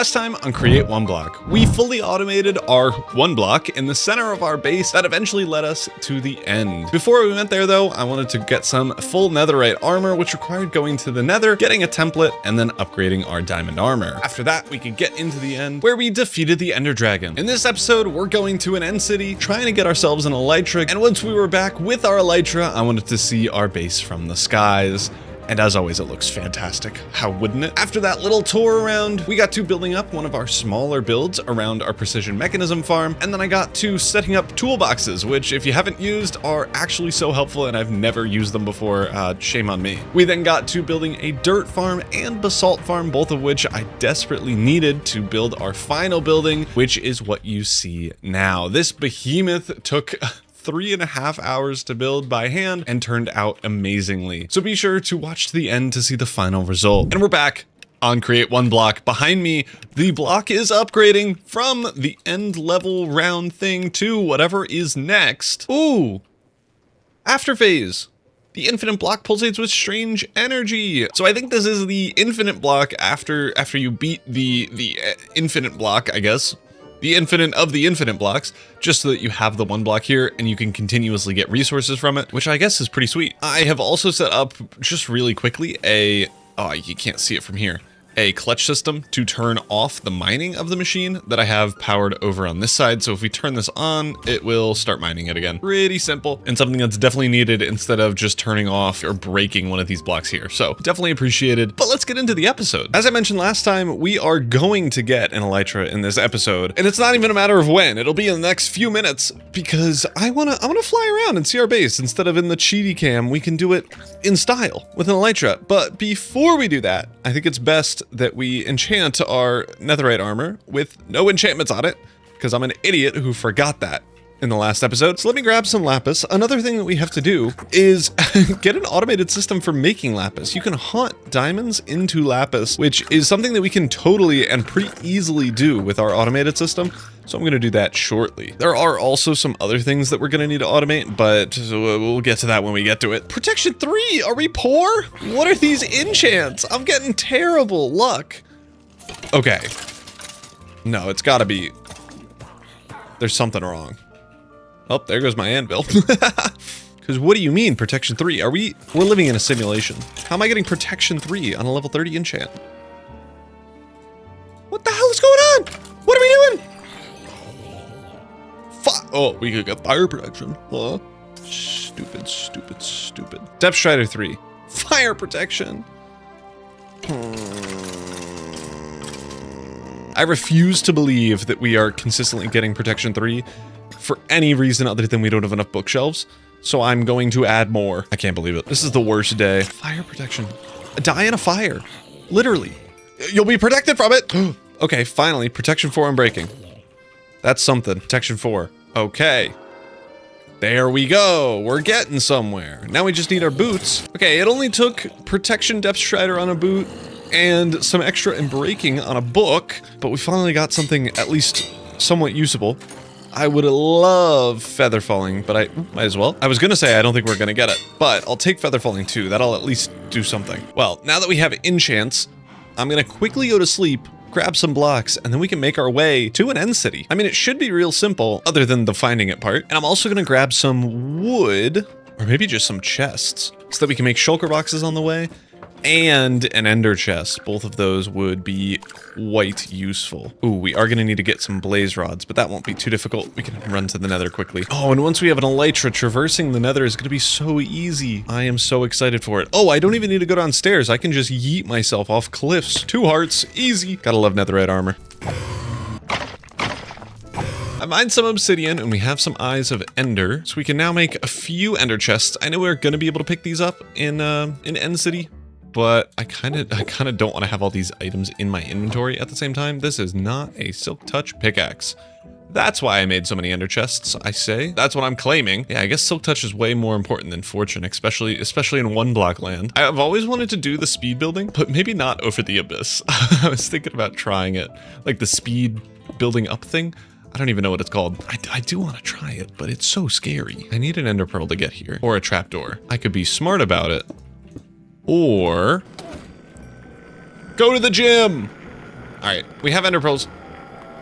Last time on Create One Block, we fully automated our one block in the center of our base that eventually led us to the end. Before we went there though, I wanted to get some full netherite armor, which required going to the nether, getting a template, and then upgrading our diamond armor. After that, we could get into the end where we defeated the ender dragon. In this episode, we're going to an end city, trying to get ourselves an elytra, and once we were back with our elytra, I wanted to see our base from the skies. And as always, it looks fantastic. How wouldn't it? After that little tour around, we got to building up one of our smaller builds around our precision mechanism farm. And then I got to setting up toolboxes, which if you haven't used are actually so helpful and I've never used them before. Shame on me. We then got to building a dirt farm and basalt farm, both of which I desperately needed to build our final building, which is what you see now. This behemoth took 3.5 hours to build by hand and turned out amazingly. So be sure to watch to the end to see the final result. And we're back on Create One Block. Behind me, the block is upgrading from the end level round thing to whatever is next. Ooh, after phase. The infinite block pulsates with strange energy. So I think this is the infinite block after you beat the infinite block, I guess. The infinite of the infinite blocks, just so that you have the one block here and you can continuously get resources from it, which I guess is pretty sweet. I have also set up, just really quickly, you can't see it from here, a clutch system to turn off the mining of the machine that I have powered over on this side. So if we turn this on, it will start mining it again. Pretty simple and something that's definitely needed instead of just turning off or breaking one of these blocks here. So definitely appreciated, but let's get into the episode. As I mentioned last time, we are going to get an elytra in this episode, and it's not even a matter of when. It'll be in the next few minutes because I wanna fly around and see our base. Instead of in the cheaty cam, we can do it in style with an elytra. But before we do that, I think it's best that we enchant our netherite armor with no enchantments on it, because I'm an idiot who forgot that in the last episode. So let me grab some lapis. Another thing that we have to do is get an automated system for making lapis. You can haunt diamonds into lapis, which is something that we can totally and pretty easily do with our automated system. So I'm going to do that shortly. There are also some other things that we're going to need to automate, but we'll get to that when we get to it. Protection 3, are we poor? What are these enchants? I'm getting terrible luck. Okay. No, it's gotta be, there's something wrong. Oh, there goes my anvil. Because what do you mean protection 3? We're living in a simulation. How am I getting protection 3 on a level 30 enchant? What the hell is going on? What are we doing? Oh, we could get fire protection. Huh? Stupid, stupid, stupid. Depth Strider 3. Fire protection. I refuse to believe that we are consistently getting protection 3 for any reason other than we don't have enough bookshelves. So I'm going to add more. I can't believe it. This is the worst day. Fire protection. Die in a fire. Literally. You'll be protected from it. Okay, finally. Protection 4 unbreaking. That's something. Protection 4. Okay. There we go. We're getting somewhere. Now we just need our boots. Okay, it only took protection depth strider on a boot and some extra unbreaking on a book, but we finally got something at least somewhat usable. I would love feather falling, but I might as well. I was gonna say I don't think we're gonna get it, but I'll take feather falling too. That'll at least do something. Well, now that we have enchants, I'm gonna quickly go to sleep, grab some blocks, and then we can make our way to an end city. I mean, it should be real simple other than the finding it part. And I'm also gonna grab some wood, or maybe just some chests, so that we can make shulker boxes on the way, and an ender chest. Both of those would be quite useful. Ooh, we are gonna need to get some blaze rods, but that won't be too difficult. We can run to the nether quickly. Oh, and once we have an elytra, traversing the nether is gonna be so easy. I am so excited for it. Oh, I don't even need to go downstairs. I can just yeet myself off cliffs. 2 hearts, easy. Gotta love netherite armor. I mined some obsidian and we have some eyes of ender, so we can now make a few ender chests. I know we're gonna be able to pick these up in End City, but I kind of don't want to have all these items in my inventory at the same time. This is not a silk touch pickaxe. That's why I made so many ender chests, I say. That's what I'm claiming. Yeah, I guess silk touch is way more important than fortune, especially in one block land. I've always wanted to do the speed building, but maybe not over the abyss. I was thinking about trying it, like the speed building up thing. I don't even know what it's called. I do want to try it, but it's so scary. I need an ender pearl to get here, or a trapdoor. I could be smart about it, or go to the gym. Alright, we have ender pearls.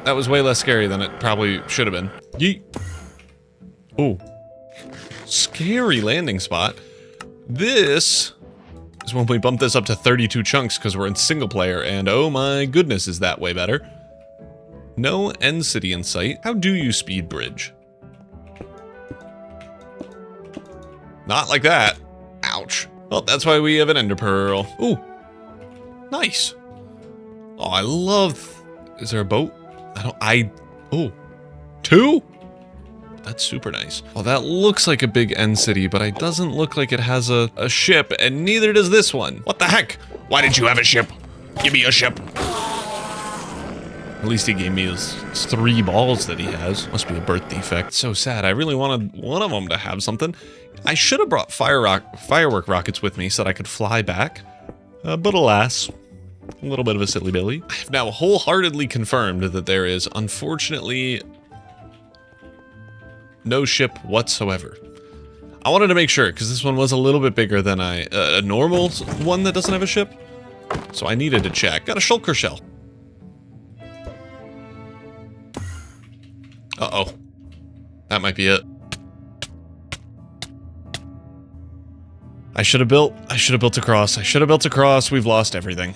That was way less scary than it probably should have been. Yeet. Ooh. Scary landing spot. This is when we bump this up to 32 chunks because we're in single player, and oh my goodness, is that way better. No end city in sight. How do you speed bridge? Not like that. Ouch. Well, that's why we have an ender pearl. Ooh. Nice. Oh, I love... Is there a boat? Oh. 2? That's super nice. Oh, that looks like a big end city, but it doesn't look like it has a ship, and neither does this one. What the heck? Why did you have a ship? Give me a ship. At least he gave me his 3 balls that he has. Must be a birth defect. So sad. I really wanted one of them to have something. I should have brought firework rockets with me so that I could fly back. But alas, a little bit of a silly billy. I have now wholeheartedly confirmed that there is, unfortunately, no ship whatsoever. I wanted to make sure, because this one was a little bit bigger than a normal one that doesn't have a ship. So I needed to check. Got a shulker shell. Uh-oh. That might be it. I should have built across. I should have built across. We've lost everything.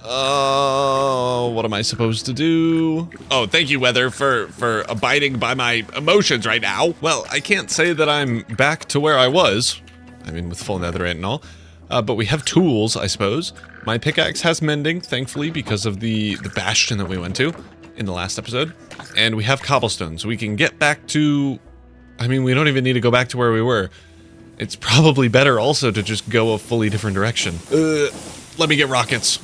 Oh, what am I supposed to do? Oh, thank you, weather, for abiding by my emotions right now. Well, I can't say that I'm back to where I was. I mean, with full netherite and all. But we have tools, I suppose. My pickaxe has mending, thankfully, because of the bastion that we went to in the last episode. And we have cobblestone, so we can get back to... I mean, we don't even need to go back to where we were. It's probably better also to just go a fully different direction. Let me get rockets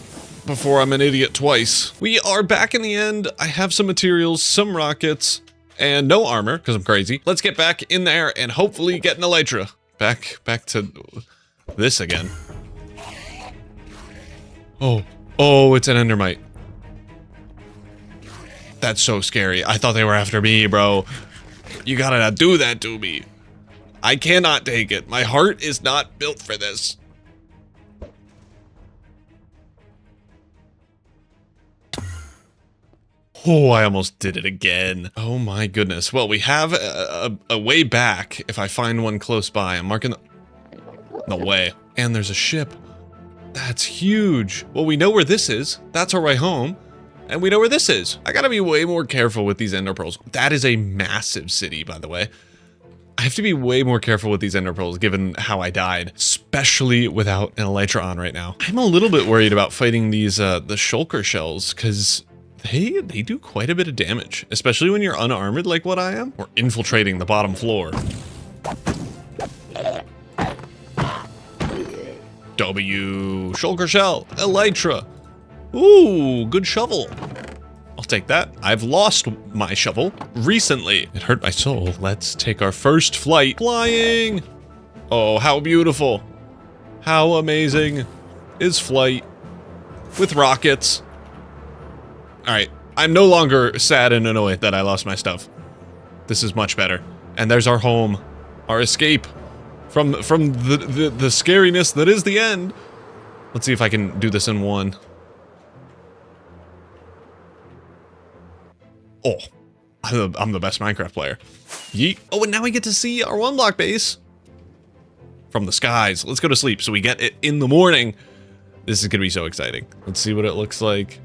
before I'm an idiot twice. We are back in the end. I have some materials, some rockets, and no armor, because I'm crazy. Let's get back in there and hopefully get an elytra. Back to this again. Oh, it's an endermite. That's so scary. I thought they were after me, bro. You gotta not do that to me. I cannot take it. My heart is not built for this. Oh, I almost did it again. Oh my goodness. Well, we have a way back if I find one close by. I'm marking the way. And there's a ship. That's huge. Well, we know where this is. That's our way home. And we know where this is. I gotta be way more careful with these ender pearls. That is a massive city, by the way. I have to be way more careful with these ender pearls given how I died, especially without an elytra on right now. I'm a little bit worried about fighting these the shulker shells because they do quite a bit of damage, especially when you're unarmored like what I am. Or infiltrating the bottom floor. W shulker shell, elytra. Ooh, good shovel. I'll take that. I've lost my shovel recently. It hurt my soul. Let's take our first flight. Flying! Oh, how beautiful. How amazing is flight with rockets. All right, I'm no longer sad and annoyed that I lost my stuff. This is much better. And there's our home, our escape from the scariness that is the end. Let's see if I can do this in one. Oh, I'm the best Minecraft player. Yeet. Oh, and now we get to see our Oneblock base from the skies. Let's go to sleep so we get it in the morning. This is gonna be so exciting. Let's see what it looks like.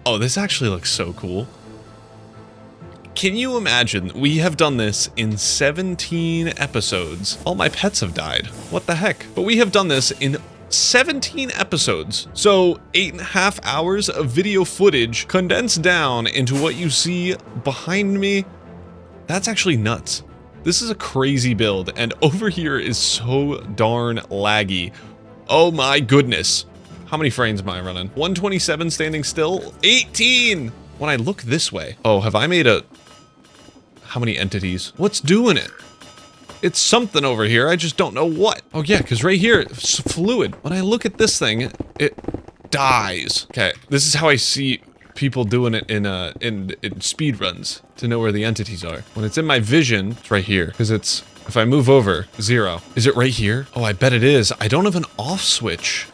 Oh, this actually looks so cool. Can you imagine? We have done this in 17 episodes. All my pets have died. What the heck? But we have done this in 17 episodes. So 8.5 hours of video footage condensed down into what you see behind me. That's actually nuts. This is a crazy build, and over here is so darn laggy. Oh my goodness. How many frames am I running? 127 standing still? 18! When I look this way. Oh, have I made a... How many entities? What's doing it? It's something over here, I just don't know what. Oh yeah, because right here, it's fluid. When I look at this thing, it dies. Okay, this is how I see people doing it in speed runs to know where the entities are. When it's in my vision, it's right here. Because it's, if I move over, 0. Is it right here? Oh, I bet it is. I don't have an off switch.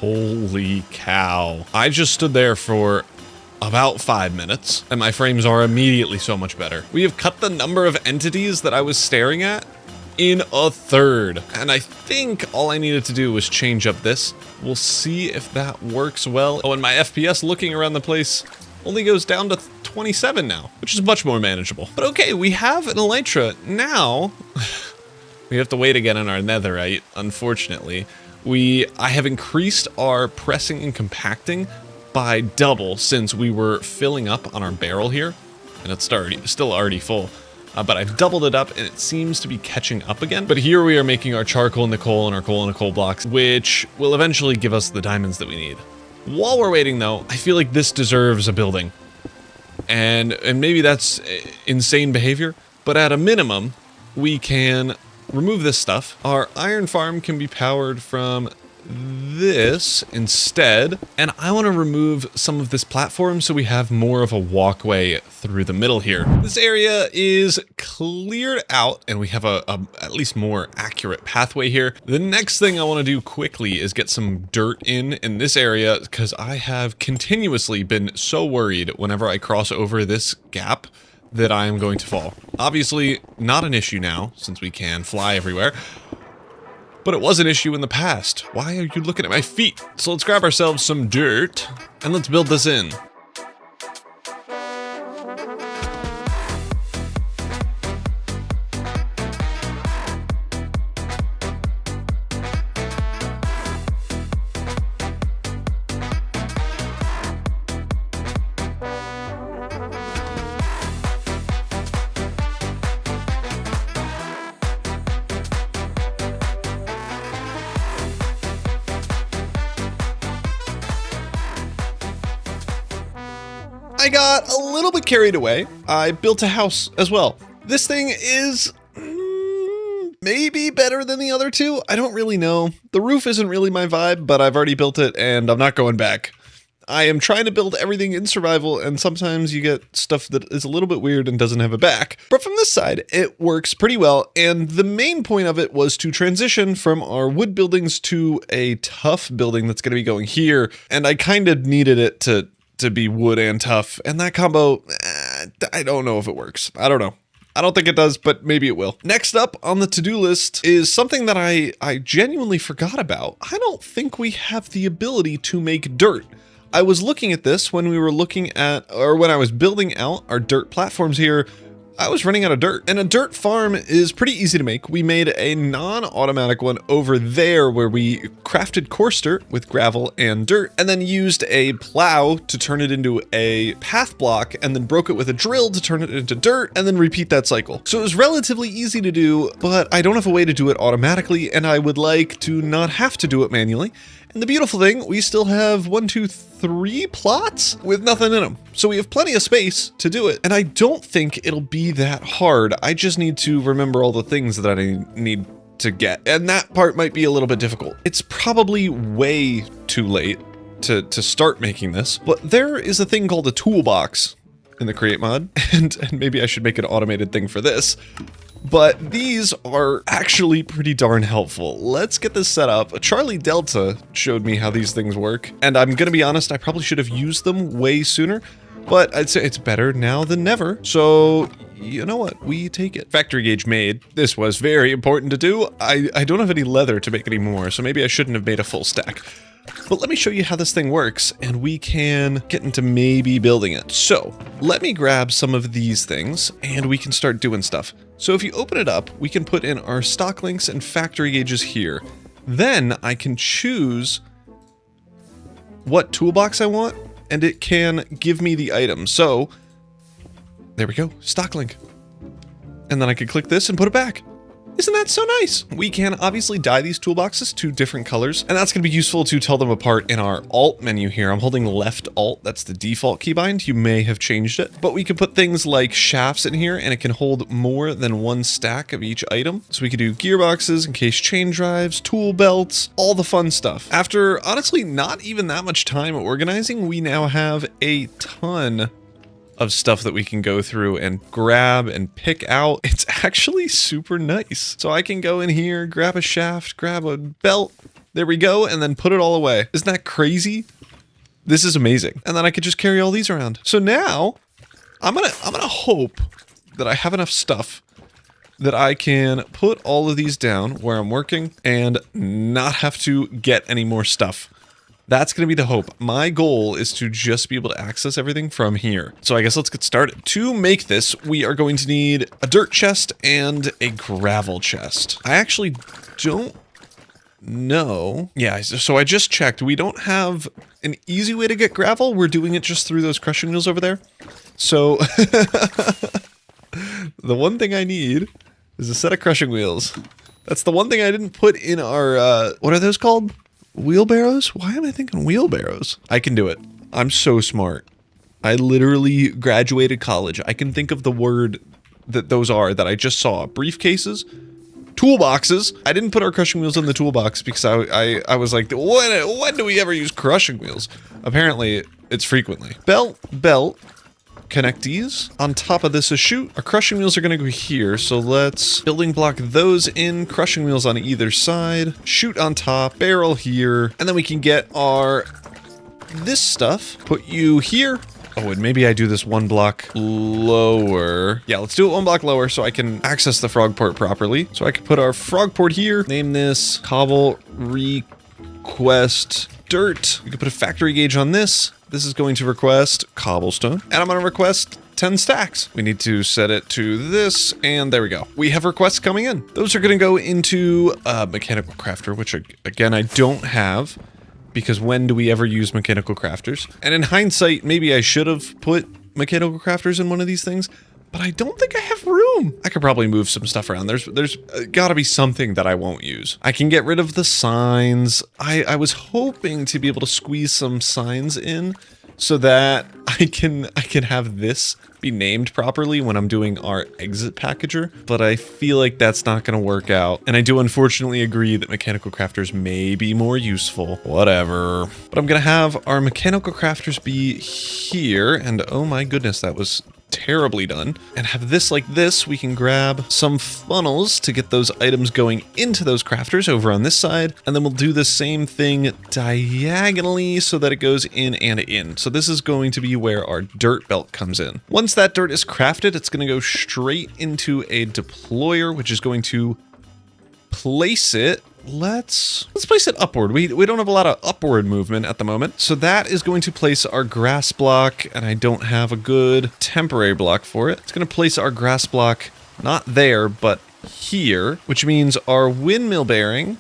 Holy cow. I just stood there for about 5 minutes, and my frames are immediately so much better. We have cut the number of entities that I was staring at in a third. And I think all I needed to do was change up this. We'll see if that works well. Oh, and my FPS looking around the place only goes down to 27 now, which is much more manageable. But okay, we have an Elytra. Now, we have to wait again on our netherite, unfortunately. I have increased our pressing and compacting by double since we were filling up on our barrel here. And it's still already full. But I've doubled it up and it seems to be catching up again. But here we are making our charcoal and the coal and our coal and the coal blocks, which will eventually give us the diamonds that we need. While we're waiting though, I feel like this deserves a building. And maybe that's insane behavior, but at a minimum, we can remove this stuff. Our iron farm can be powered from this instead, and I want to remove some of this platform so we have more of a walkway through the middle here. This area is cleared out and we have a at least more accurate pathway here. The next thing I want to do quickly is get some dirt in this area because I have continuously been so worried whenever I cross over this gap that I am going to fall. Obviously not an issue now since we can fly everywhere. But it was an issue in the past. Why are you looking at my feet? So let's grab ourselves some dirt and let's build this in. I got a little bit carried away. I built a house as well. This thing is maybe better than the other two. I don't really know. The roof isn't really my vibe, but I've already built it and I'm not going back. I am trying to build everything in survival and sometimes you get stuff that is a little bit weird and doesn't have a back. But from this side, it works pretty well. And the main point of it was to transition from our wood buildings to a tough building that's going to be going here. And I kind of needed it to be wood and tough, and that combo, I don't know if it works. I don't know. I don't think it does, but maybe it will. Next up on the to-do list is something that I genuinely forgot about. I don't think we have the ability to make dirt. I was looking at this when we were looking at, or when I was building out our dirt platforms here, I was running out of dirt, and a dirt farm is pretty easy to make. We made a non-automatic one over there where we crafted coarse dirt with gravel and dirt, and then used a plow to turn it into a path block, and then broke it with a drill to turn it into dirt, and then repeat that cycle. So it was relatively easy to do, but I don't have a way to do it automatically, and I would like to not have to do it manually. And the beautiful thing, we still have 1, 2, 3 plots with nothing in them. So we have plenty of space to do it. And I don't think it'll be that hard. I just need to remember all the things that I need to get. And that part might be a little bit difficult. It's probably way too late to start making this, but there is a thing called a toolbox in the create mod. And maybe I should make an automated thing for this. But these are actually pretty darn helpful. Let's get this set up. Charlie Delta showed me how these things work, and I'm gonna be honest, I probably should have used them way sooner, but I'd say it's better now than never. So, you know what? We take it. Factory gauge made. This was very important to do. I don't have any leather to make any more, so maybe I shouldn't have made a full stack. But let me show you how this thing works, and we can get into maybe building it. So, let me grab some of these things, and we can start doing stuff. So if you open it up, we can put in our stock links and factory gauges here. Then I can choose what toolbox I want, and it can give me the item. So, there we go, stock link. And then I can click this and put it back. Isn't that so nice? We can obviously dye these toolboxes to different colors, and that's going to be useful to tell them apart in our Alt menu here. I'm holding left Alt, that's the default keybind. You may have changed it, but we can put things like shafts in here, and it can hold more than one stack of each item. So we could do gearboxes, encased chain drives, tool belts, all the fun stuff. After honestly not even that much time organizing, we now have a ton of stuff that we can go through and grab and pick out. It's actually super nice. So I can go in here, grab a shaft, grab a belt, There we go, and then put it all away. Isn't that crazy? This is amazing. And then I could just carry all these around. So now, I'm gonna hope that I have enough stuff that I can put all of these down where I'm working and not have to get any more stuff. That's going to be the hope. My goal is to just be able to access everything from here. So I guess let's get started. To make this, we are going to need a dirt chest and a gravel chest. I actually don't know. Yeah, so I just checked. We don't have an easy way to get gravel. We're doing it just through those crushing wheels over there. So the one thing I need is a set of crushing wheels. That's the one thing I didn't put in our, what are those called? Wheelbarrows? Why am I thinking wheelbarrows? I can do it. I'm so smart. I literally graduated college. I can think of the word that those are that I just saw. Briefcases? Toolboxes. I didn't put our crushing wheels in the toolbox because I was like, when do we ever use crushing wheels? Apparently, it's frequently. Belt. Connect these. On top of this, a chute. Our crushing wheels are going to go here, so let's building block those in. Crushing wheels on either side. Chute on top. Barrel here. And then we can get our... this stuff. Put you here. Oh, and maybe I do this one block lower. Yeah, let's do it one block lower so I can access the frog port properly. So I can put our frog port here. Name this Cobble Request Dirt. We can put a factory gauge on this. This is going to request cobblestone, and I'm going to request 10 stacks. We need to set it to this, and there we go. We have requests coming in. Those are going to go into mechanical crafter, which again, I don't have, because when do we ever use mechanical crafters? And in hindsight, maybe I should have put mechanical crafters in one of these things, but I don't think I have room. I could probably move some stuff around. There's gotta be something that I won't use. I can get rid of the signs. I was hoping to be able to squeeze some signs in so that I can have this be named properly when I'm doing our exit packager, but I feel like that's not gonna work out. And I do unfortunately agree that mechanical crafters may be more useful. Whatever. But I'm gonna have our mechanical crafters be here, and oh my goodness, that was terribly done. And have this like this. We can grab some funnels to get those items going into those crafters over on this side, and then we'll do the same thing diagonally so that it goes in and in. So this is going to be where our dirt belt comes in. Once that dirt is crafted, it's going to go straight into a deployer, which is going to place it. Let's place it upward. We don't have a lot of upward movement at the moment. So that is going to place our grass block, and I don't have a good temporary block for it. It's going to place our grass block not there, but here, which means our windmill bearing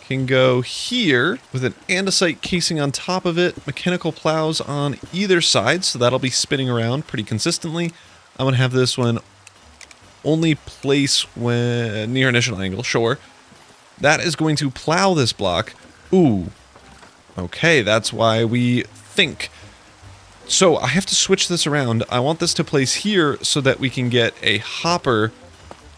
can go here with an andesite casing on top of it, mechanical plows on either side, so that'll be spinning around pretty consistently. I'm going to have this one only place when near initial angle, sure. That is going to plow this block. Ooh. Okay, that's why we think. So I have to switch this around. I want this to place here so that we can get a hopper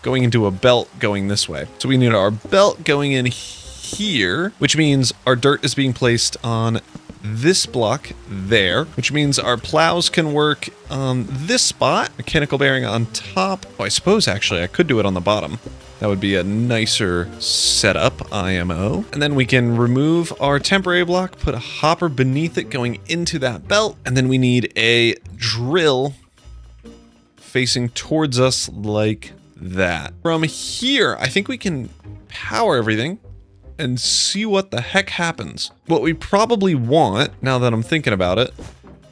going into a belt going this way. So we need our belt going in here, which means our dirt is being placed on this block there, which means our plows can work on this spot. Mechanical bearing on top. Oh, I suppose actually I could do it on the bottom. That would be a nicer setup, IMO. And then we can remove our temporary block, put a hopper beneath it going into that belt, and then we need a drill facing towards us like that. From here, I think we can power everything and see what the heck happens. What we probably want, now that I'm thinking about it,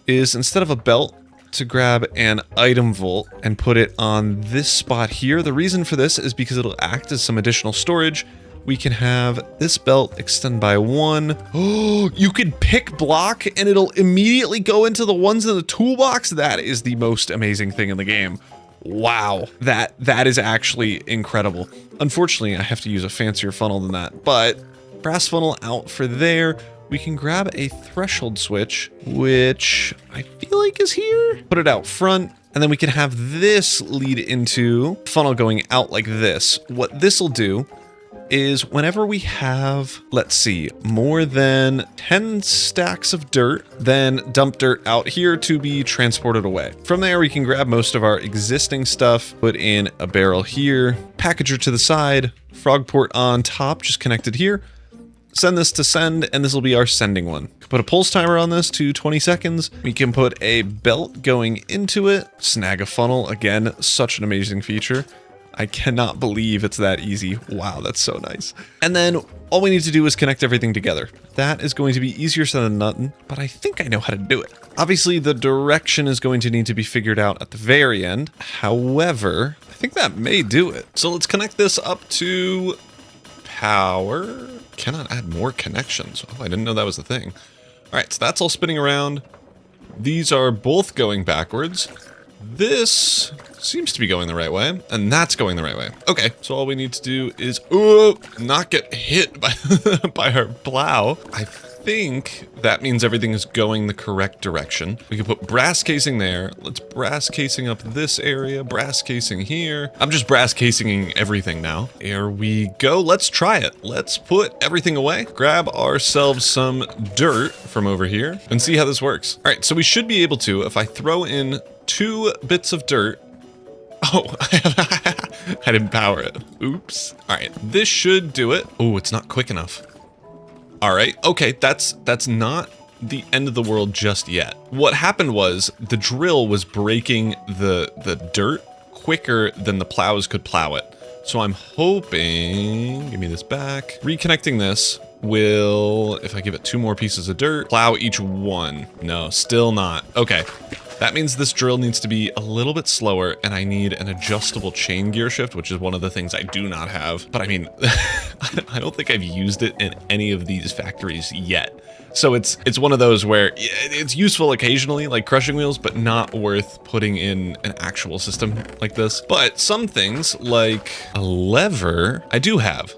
is instead of a belt, to grab an item vault and put it on this spot here. The reason for this is because it'll act as some additional storage. We can have this belt extend by 1. Oh, you can pick block and it'll immediately go into the ones in the toolbox. That is the most amazing thing in the game. Wow, that is actually incredible. Unfortunately, I have to use a fancier funnel than that, but brass funnel out for there. We can grab a threshold switch, which I feel like is here. Put it out front, and then we can have this lead into funnel going out like this. What this will do is whenever we have, let's see, more than 10 stacks of dirt, then dump dirt out here to be transported away. From there, we can grab most of our existing stuff, put in a barrel here, packager to the side, frog port on top, just connected here, send this to send, and this will be our sending one. Put a pulse timer on this to 20 seconds. We can put a belt going into it. Snag a funnel. Again, such an amazing feature. I cannot believe it's that easy. Wow, that's so nice. And then all we need to do is connect everything together. That is going to be easier said than done, but I think I know how to do it. Obviously, the direction is going to need to be figured out at the very end. However, I think that may do it. So let's connect this up to power. Cannot add more connections. Oh, I didn't know that was a thing. All right, so that's all spinning around. These are both going backwards. This seems to be going the right way, and that's going the right way. Okay, so all we need to do is not get hit by, by our plow. I think that means everything is going the correct direction. We can put brass casing there. Let's brass casing up this area, brass casing here. I'm just brass casing everything now. Here we go. Let's try it. Let's put everything away, grab ourselves some dirt from over here, and see how this works. All right, so we should be able to, if I throw in 2 bits of dirt. Oh, I didn't power it. Oops. All right, this should do it. Oh, it's not quick enough. All right, okay, that's not the end of the world just yet. What happened was the drill was breaking the dirt quicker than the plows could plow it. So I'm hoping, give me this back. Reconnecting this will, if I give it 2 more pieces of dirt, plow each one. No, still not. Okay. That means this drill needs to be a little bit slower, and I need an adjustable chain gear shift, which is one of the things I do not have. But I mean, I don't think I've used it in any of these factories yet. So it's one of those where it's useful occasionally, like crushing wheels, but not worth putting in an actual system like this. But some things, like a lever, I do have.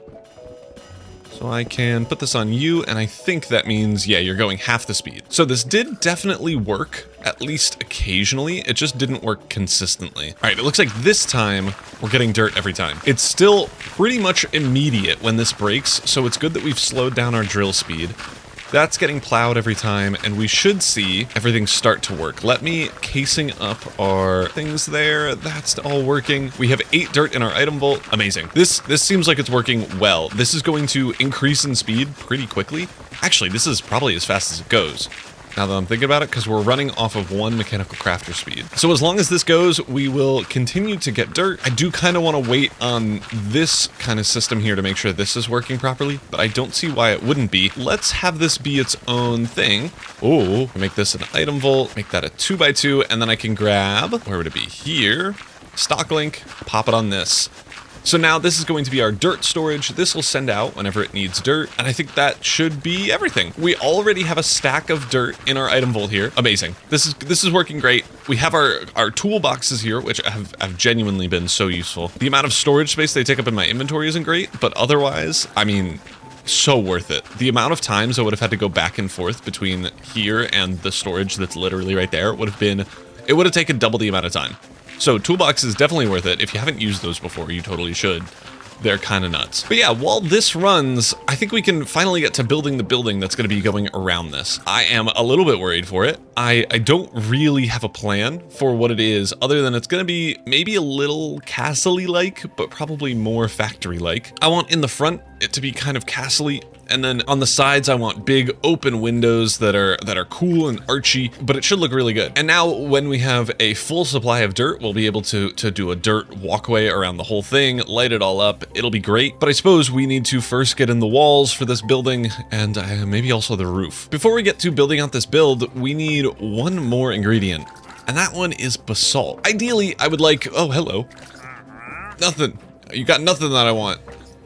So I can put this on you, and I think that means, yeah, you're going half the speed. So this did definitely work, at least occasionally. It just didn't work consistently. All right, it looks like this time we're getting dirt every time. It's still pretty much immediate when this breaks, so it's good that we've slowed down our drill speed. That's getting plowed every time, and we should see everything start to work. Let me casing up our things there. That's all working. We have 8 dirt in our item vault. Amazing. This seems like it's working well. This is going to increase in speed pretty quickly. Actually, this is probably as fast as it goes, now that I'm thinking about it, because we're running off of 1 mechanical crafter speed. So as long as this goes, we will continue to get dirt. I do kind of want to wait on this kind of system here to make sure this is working properly, but I don't see why it wouldn't be. Let's have this be its own thing. Oh, make this an item vault, make that a 2x2, and then I can grab, where would it be? Here, stock link, pop it on this. So now this is going to be our dirt storage. This will send out whenever it needs dirt, and I think that should be everything. We already have a stack of dirt in our item vault here. Amazing. This is working great. We have our toolboxes here, which have genuinely been so useful. The amount of storage space they take up in my inventory isn't great, but otherwise, I mean, so worth it. The amount of times I would have had to go back and forth between here and the storage that's literally right there would have taken double the amount of time. So toolbox is definitely worth it. If you haven't used those before, you totally should. They're kind of nuts. But yeah, while this runs, I think we can finally get to building the building that's going to be going around this. I am a little bit worried for it. I don't really have a plan for what it is, other than it's going to be maybe a little castle-y like, but probably more factory-like. I want in the front it to be kind of castle-y, and then on the sides I want big open windows that are cool and archy, but it should look really good. And now when we have a full supply of dirt, we'll be able to do a dirt walkway around the whole thing, light it all up. It'll be great, but I suppose we need to first get in the walls for this building, and maybe also the roof. Before we get to building out this build, we need one more ingredient, and that one is basalt. Ideally, I would like, oh, hello. Nothing. You got nothing that I want.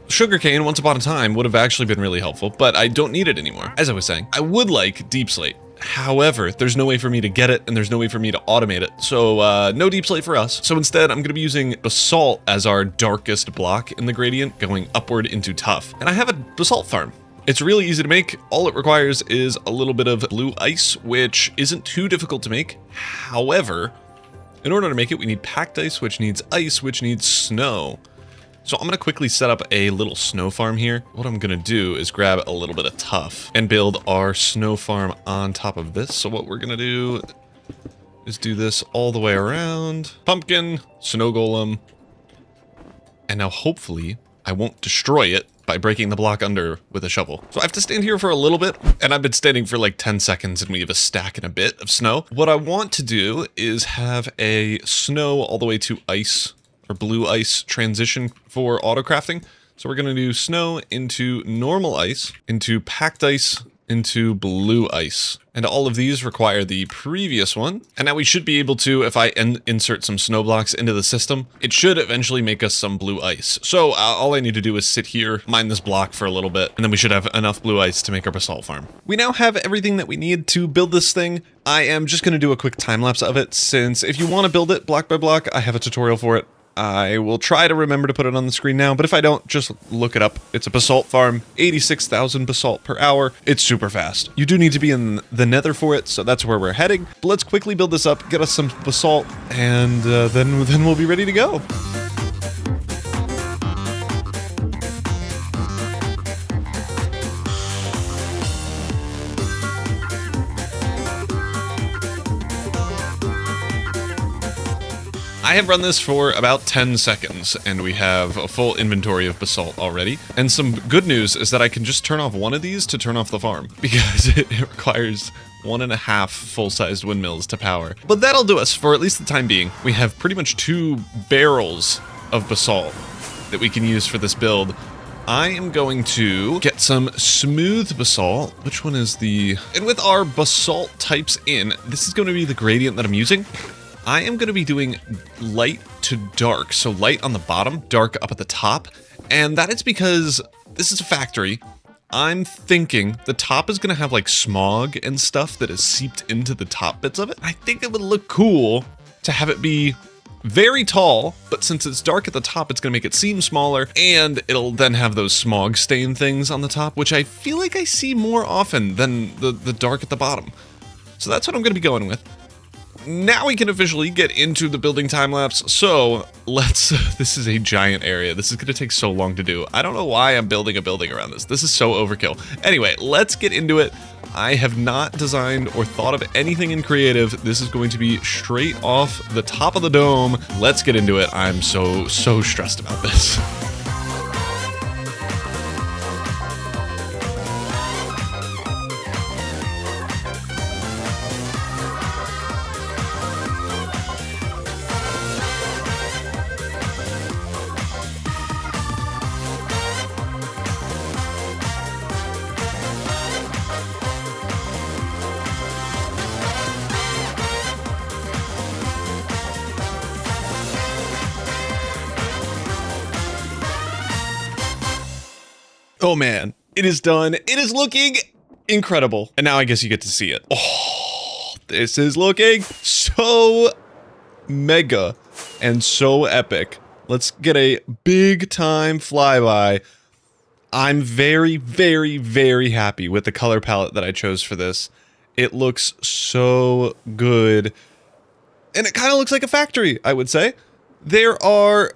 Sugarcane, once upon a time, would have actually been really helpful, but I don't need it anymore. As I was saying, I would like deep slate. However, there's no way for me to get it, and there's no way for me to automate it. So no deep slate for us. So instead, I'm going to be using basalt as our darkest block in the gradient, going upward into tough. And I have a basalt farm. It's really easy to make. All it requires is a little bit of blue ice, which isn't too difficult to make. However, in order to make it, we need packed ice, which needs ice, which needs snow. So I'm going to quickly set up a little snow farm here. What I'm going to do is grab a little bit of tuff and build our snow farm on top of this. So what we're going to do is do this all the way around. Pumpkin, snow golem. And now hopefully I won't destroy it by breaking the block under with a shovel. So I have to stand here for a little bit, and I've been standing for like 10 seconds and we have a stack and a bit of snow. What I want to do is have a snow all the way to ice or blue ice transition for auto crafting. So we're going to do snow into normal ice, into packed ice, into blue ice. And all of these require the previous one. And now we should be able to, if I insert some snow blocks into the system, it should eventually make us some blue ice. So all I need to do is sit here, mine this block for a little bit, and then we should have enough blue ice to make our basalt farm. We now have everything that we need to build this thing. I am just going to do a quick time lapse of it, since if you want to build it block by block, I have a tutorial for it. I will try to remember to put it on the screen now, but if I don't, just look it up. It's a basalt farm, 86,000 basalt per hour. It's super fast. You do need to be in the nether for it, so that's where we're heading. But let's quickly build this up, get us some basalt, and then we'll be ready to go. I have run this for about 10 seconds, and we have a full inventory of basalt already. And some good news is that I can just turn off one of these to turn off the farm, because it requires 1.5 full-sized windmills to power. But that'll do us for at least the time being. We have pretty much 2 barrels of basalt that we can use for this build. I am going to get some smooth basalt. Which one is the... And with our basalt types in, this is going to be the gradient that I'm using. I am going to be doing light to dark, so light on the bottom, dark up at the top, and that is because this is a factory. I'm thinking the top is going to have like smog and stuff that is seeped into the top bits of it. I think it would look cool to have it be very tall, but since it's dark at the top, it's going to make it seem smaller, and it'll then have those smog stain things on the top, which I feel like I see more often than the dark at the bottom. So that's what I'm going to be going with. Now we can officially get into the building time lapse. So let's, this is a giant area. This is going to take so long to do. I don't know why I'm building a building around this. This is so overkill. Anyway, let's get into it. I have not designed or thought of anything in creative. This is going to be straight off the top of the dome. Let's get into it. I'm so stressed about this. Oh man, it is done. It is looking incredible. And now I guess you get to see it. Oh, this is looking so mega and so epic. Let's get a big time flyby. I'm very happy with the color palette that I chose for this. It looks so good. And it kind of looks like a factory, I would say. There are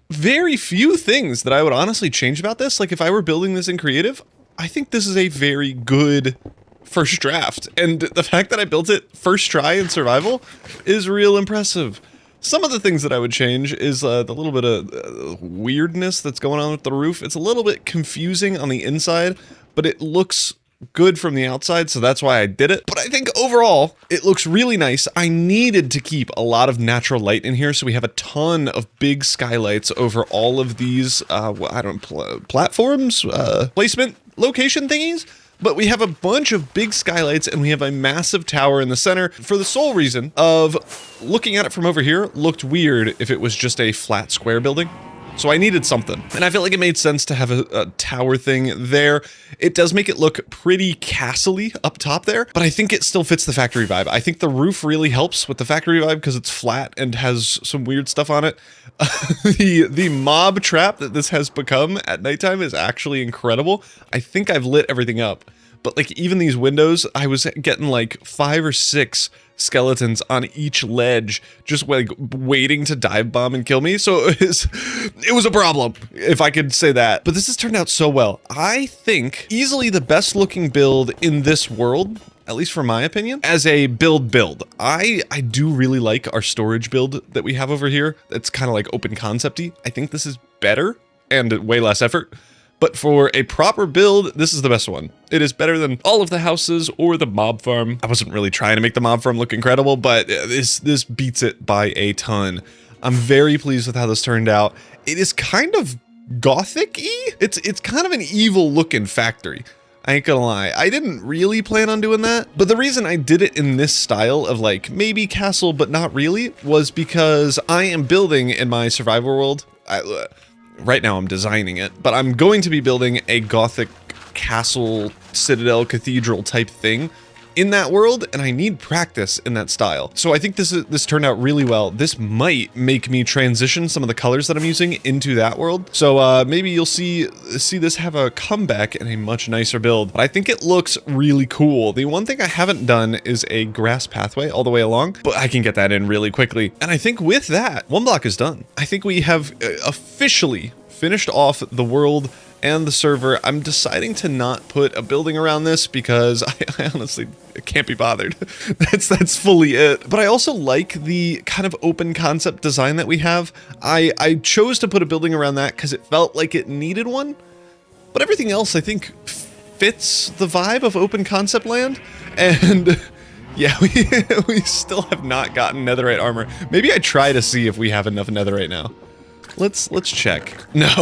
very few things that I would honestly change about this. Like if I were building this in creative, I think this is a very good first draft. And the fact that I built it first try in survival is real impressive. Some of the things that I would change is the little bit of weirdness that's going on with the roof. It's a little bit confusing on the inside, but it looks good from the outside, so that's why I did it. But I think overall, it looks really nice. I needed to keep a lot of natural light in here, so we have a ton of big skylights over all of these, platforms, placement, location thingies. But we have a bunch of big skylights, and we have a massive tower in the center for the sole reason of looking at it from over here looked weird if it was just a flat square building. So I needed something, and I felt like it made sense to have a tower thing there. It does make it look pretty castle-y up top there, but I think it still fits the factory vibe. I think the roof really helps with the factory vibe because it's flat and has some weird stuff on it. The mob trap that this has become at nighttime is actually incredible. I think I've lit everything up, but like even these windows, I was getting like 5 or 6 skeletons on each ledge, just like waiting to dive bomb and kill me. So it was a problem, if I could say that. But this has turned out so well. I think easily the best looking build in this world, at least for my opinion, as a build. I do really like our storage build that we have over here. It's kind of like open concept-y. I think this is better and way less effort. But for a proper build, this is the best one. It is better than all of the houses or the mob farm. I wasn't really trying to make the mob farm look incredible, but this beats it by a ton. I'm very pleased with how this turned out. It is kind of gothic-y. It's kind of an evil looking factory. I ain't gonna lie. I didn't really plan on doing that, but the reason I did it in this style of like maybe castle, but not really, was because I am building in my survival world. Right now I'm designing it, but I'm going to be building a gothic castle, citadel, cathedral type thing in that world, and I need practice in that style. So I think this turned out really well. This might make me transition some of the colors that I'm using into that world. So maybe you'll see this have a comeback and a much nicer build. But I think it looks really cool. The one thing I haven't done is a grass pathway all the way along, but I can get that in really quickly. And I think with that, one block is done. I think we have officially finished off the world and the server. I'm deciding to not put a building around this because I honestly can't be bothered. That's fully it. But I also like the kind of open concept design that we have. I chose to put a building around that because it felt like it needed one, but everything else I think fits the vibe of open concept land. And yeah, we still have not gotten netherite armor. Maybe I try to see if we have enough netherite now. Let's check. No.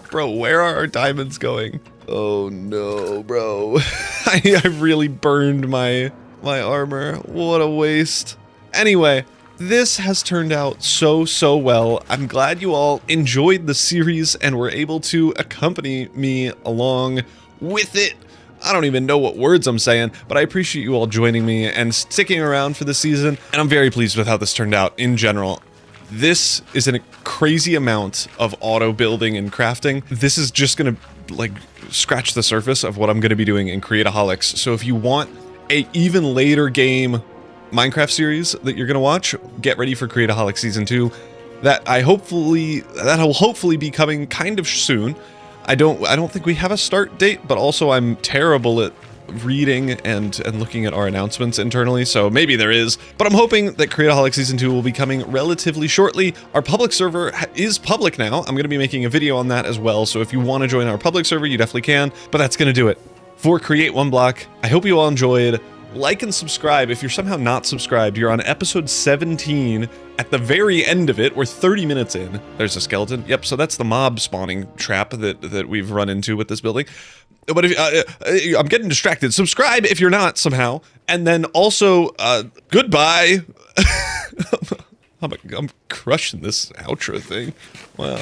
Bro, where are our diamonds going? Oh no, bro. I really burned my armor. What a waste. Anyway, this has turned out so well. I'm glad you all enjoyed the series and were able to accompany me along with it. I don't even know what words I'm saying, but I appreciate you all joining me and sticking around for the season, and I'm very pleased with how this turned out in general. This is a crazy amount of auto building and crafting. This is just gonna like scratch the surface of what I'm gonna be doing in Creataholics. So if you want a even later game Minecraft series that you're gonna watch, get ready for Creataholics Season 2. That'll hopefully be coming kind of soon. I don't think we have a start date, but also I'm terrible at reading and looking at our announcements internally, so maybe there is, but I'm hoping that Creataholics Season 2 will be coming relatively shortly. Our public server is public now. I'm going to be making a video on that as well, so if you want to join our public server, you definitely can, but that's going to do it for Create One Block. I hope you all enjoyed. Like and subscribe. If you're somehow not subscribed, you're on episode 17. At the very end of it, we're 30 minutes in. There's a skeleton. Yep, so that's the mob spawning trap that we've run into with this building. But if I'm getting distracted, subscribe if you're not somehow, and then also goodbye. I'm crushing this outro thing. Wow.